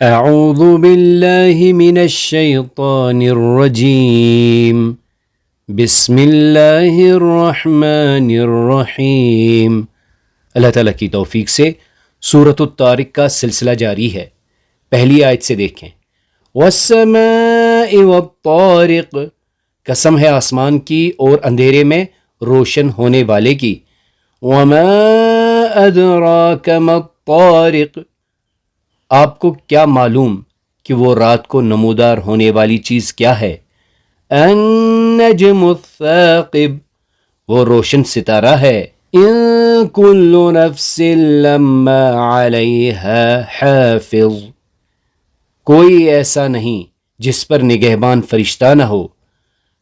اعوذ باللہ من الشیطان الرجیم بسم اللہ الرحمن الرحیم۔ اللہ تعالیٰ کی توفیق سے سورۃ الطارق کا سلسلہ جاری ہے۔ پہلی آیت سے دیکھیں، والسماء والطارق، قسم ہے آسمان کی اور اندھیرے میں روشن ہونے والے کی، وما ادراک ما الطارق، آپ کو کیا معلوم کہ وہ رات کو نمودار ہونے والی چیز کیا ہے؟ النجم الثاقب، وہ روشن ستارہ ہے۔ ان کل نفس لما علیہا حافظ، کوئی ایسا نہیں جس پر نگہبان فرشتہ نہ ہو۔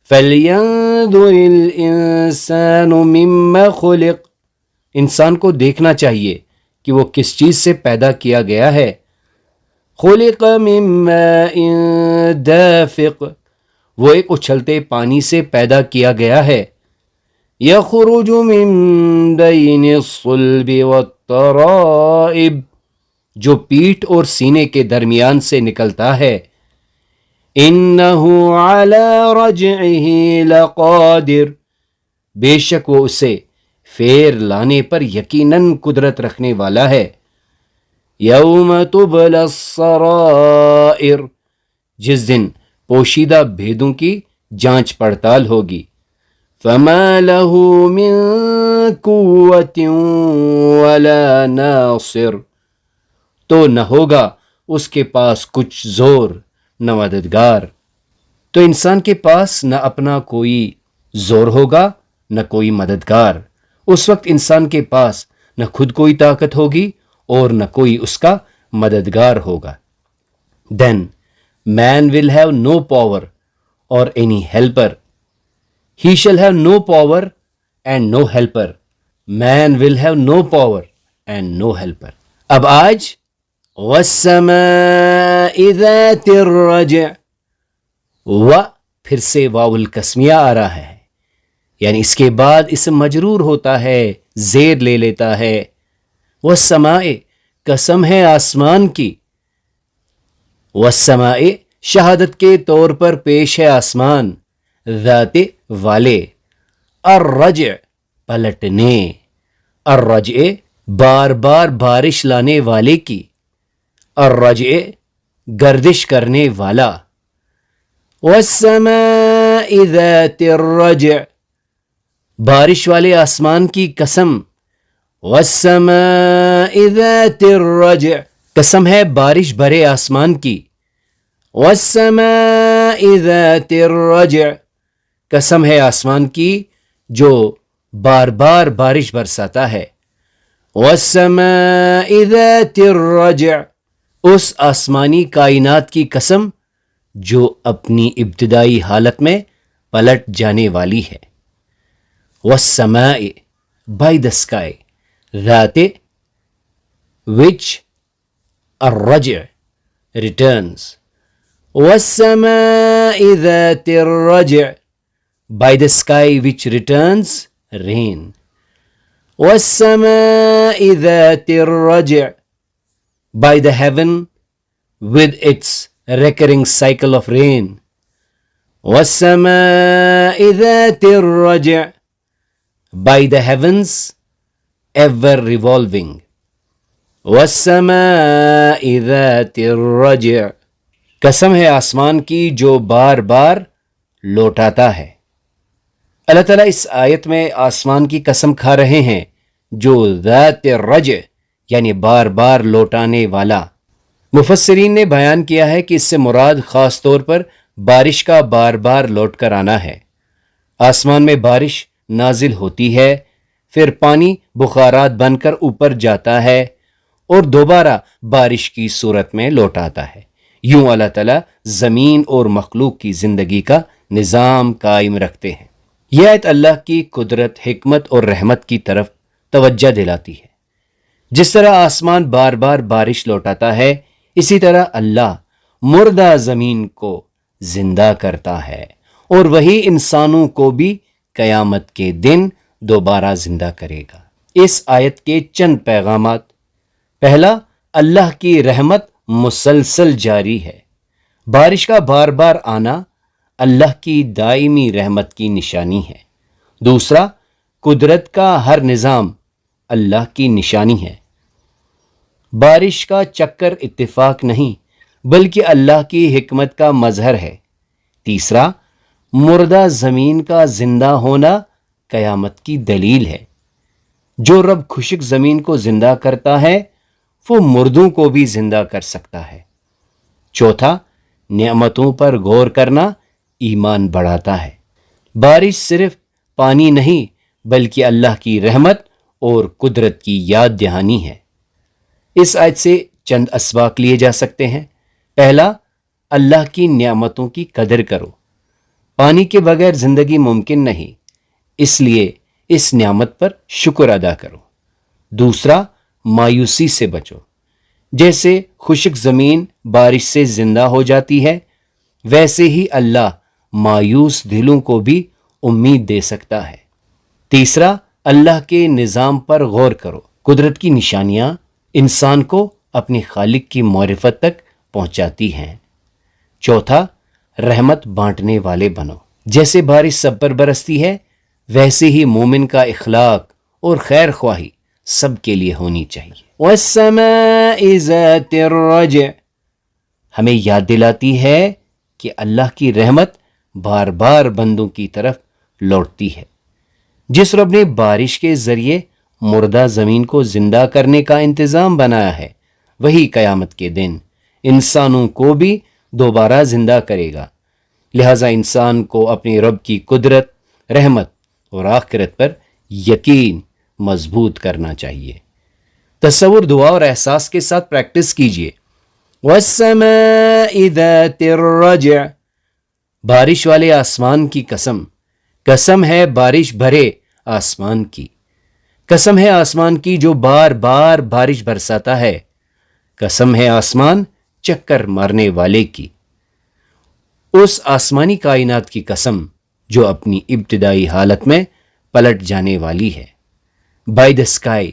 فلینظر الانسان مما خلق، انسان کو دیکھنا چاہیے کہ وہ کس چیز سے پیدا کیا گیا ہے۔ خلق من ماء دافق، وہ ایک اچھلتے پانی سے پیدا کیا گیا ہے۔ یخرج من بین الصلب والترائب، جو پیٹھ اور سینے کے درمیان سے نکلتا ہے۔ انہ علی رجعہ لقادر، بے شک وہ اسے پھیر لانے پر یقیناً قدرت رکھنے والا ہے۔ یوم تبلی السرائر، جس دن پوشیدہ بھیدوں کی جانچ پڑتال ہوگی۔ فما له من قوت ولا ناصر، تو نہ ہوگا اس کے پاس کچھ زور نہ مددگار۔ تو انسان کے پاس نہ اپنا کوئی زور ہوگا نہ کوئی مددگار۔ اس وقت انسان کے پاس نہ خود کوئی طاقت ہوگی اور نہ کوئی اس کا مددگار ہوگا۔ Then man will have no power or any helper. He shall have no power and no helper. Man will have no power and no helper. اب آج وَالسَّمَاءِ ذَاتِ الرَّجْعِ، و پھر سے واو القسمیہ آ رہا ہے، یعنی اس کے بعد اسم مجرور ہوتا ہے، زیر لے لیتا ہے۔ والسماء، قسم ہے آسمان کی۔ والسماء، شہادت کے طور پر پیش ہے آسمان، ذات والے، الرجع، پلٹنے، الرجع، بار بار بارش لانے والے کی، الرجع، گردش کرنے والا۔ والسماء ذات الرجع، بارش والے آسمان کی قسم۔ والسماء ذات الرجع، قسم ہے بارش بھرے آسمان کی۔ والسماء ذات الرجع، قسم ہے آسمان کی جو بار بار بارش برساتا ہے۔ والسماء ذات الرجع، اس آسمانی کائنات کی قسم جو اپنی ابتدائی حالت میں پلٹ جانے والی ہے۔ والسماء، by the sky، ذات which الرجع returns۔ والسماء ذات الرجع، by the sky which returns rain۔ والسماء ذات الرجع، by the heaven with its recurring cycle of rain۔ والسماء ذات الرجع، by the heavens ever revolving۔ والسماء ذات الرجع، قسم ہے آسمان کی جو بار بار لوٹاتا ہے۔ اللہ تعالیٰ اس آیت میں آسمان کی قسم کھا رہے ہیں جو ذات الرجع یعنی بار بار لوٹانے والا۔ مفسرین نے بیان کیا ہے کہ اس سے مراد خاص طور پر بارش کا بار بار لوٹ کر آنا ہے۔ آسمان میں بارش نازل ہوتی ہے، پھر پانی بخارات بن کر اوپر جاتا ہے اور دوبارہ بارش کی صورت میں لوٹ آتا ہے۔ یوں اللہ تعالیٰ زمین اور مخلوق کی زندگی کا نظام قائم رکھتے ہیں۔ یہ آیت اللہ کی قدرت، حکمت اور رحمت کی طرف توجہ دلاتی ہے۔ جس طرح آسمان بار بار بارش لوٹاتا ہے، اسی طرح اللہ مردہ زمین کو زندہ کرتا ہے اور وہی انسانوں کو بھی قیامت کے دن دوبارہ زندہ کرے گا۔ اس آیت کے چند پیغامات۔ پہلا، اللہ کی رحمت مسلسل جاری ہے۔ بارش کا بار بار آنا اللہ کی دائمی رحمت کی نشانی ہے۔ دوسرا، قدرت کا ہر نظام اللہ کی نشانی ہے۔ بارش کا چکر اتفاق نہیں بلکہ اللہ کی حکمت کا مظہر ہے۔ تیسرا، مردہ زمین کا زندہ ہونا قیامت کی دلیل ہے۔ جو رب خشک زمین کو زندہ کرتا ہے وہ مردوں کو بھی زندہ کر سکتا ہے۔ چوتھا، نعمتوں پر غور کرنا ایمان بڑھاتا ہے۔ بارش صرف پانی نہیں بلکہ اللہ کی رحمت اور قدرت کی یاد دہانی ہے۔ اس آیت سے چند اسباق لیے جا سکتے ہیں۔ پہلا، اللہ کی نعمتوں کی قدر کرو۔ پانی کے بغیر زندگی ممکن نہیں، اس لیے اس نعمت پر شکر ادا کرو۔ دوسرا، مایوسی سے بچو۔ جیسے خشک زمین بارش سے زندہ ہو جاتی ہے، ویسے ہی اللہ مایوس دلوں کو بھی امید دے سکتا ہے۔ تیسرا، اللہ کے نظام پر غور کرو۔ قدرت کی نشانیاں انسان کو اپنے خالق کی معرفت تک پہنچاتی ہیں۔ چوتھا، رحمت بانٹنے والے بنو۔ جیسے بارش سب پر برستی ہے، ویسے ہی مومن کا اخلاق اور خیر خواہی سب کے لیے ہونی چاہیے۔ وَالسَّمَاءِ ذَاتِ الرَّجْعِ ہمیں یاد دلاتی ہے کہ اللہ کی رحمت بار بار بندوں کی طرف لوٹتی ہے۔ جس رب نے بارش کے ذریعے مردہ زمین کو زندہ کرنے کا انتظام بنایا ہے، وہی قیامت کے دن انسانوں کو بھی دوبارہ زندہ کرے گا۔ لہٰذا انسان کو اپنی رب کی قدرت، رحمت اور آخرت پر یقین مضبوط کرنا چاہیے۔ تصور، دعا اور احساس کے ساتھ پریکٹس کیجیے۔ وَالسَّمَاءِ ذَاتِ الرَّجْعِ بارش والے آسمان کی قسم، قسم ہے بارش بھرے آسمان کی، قسم ہے آسمان کی جو بار بار بارش برساتا ہے، قسم ہے آسمان چکر مارنے والے کی، اس آسمانی کائنات کی قسم جو اپنی ابتدائی حالت میں پلٹ جانے والی ہے۔ By the sky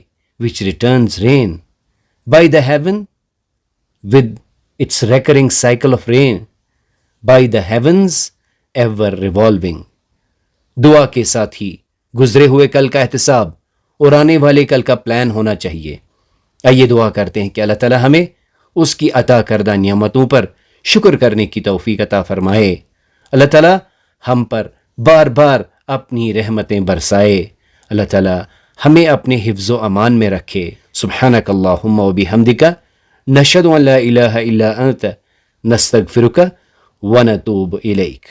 which returns rain, by the heaven with its recurring cycle of rain, by the heavens ever revolving۔ دعا کے ساتھ ہی گزرے ہوئے کل کا احتساب اور آنے والے کل کا پلان ہونا چاہیے۔ آئیے دعا کرتے ہیں کہ اللہ تعالی ہمیں اس کی عطا کردہ نعمتوں پر شکر کرنے کی توفیق عطا فرمائے۔ اللہ تعالی ہم پر بار بار اپنی رحمتیں برسائے۔ اللہ تعالی ہمیں اپنے حفظ و امان میں رکھے۔ سبحانک اللہم و بحمدک، نشہد ان لا الہ الا انت، نستغفرک و نتوب الیک۔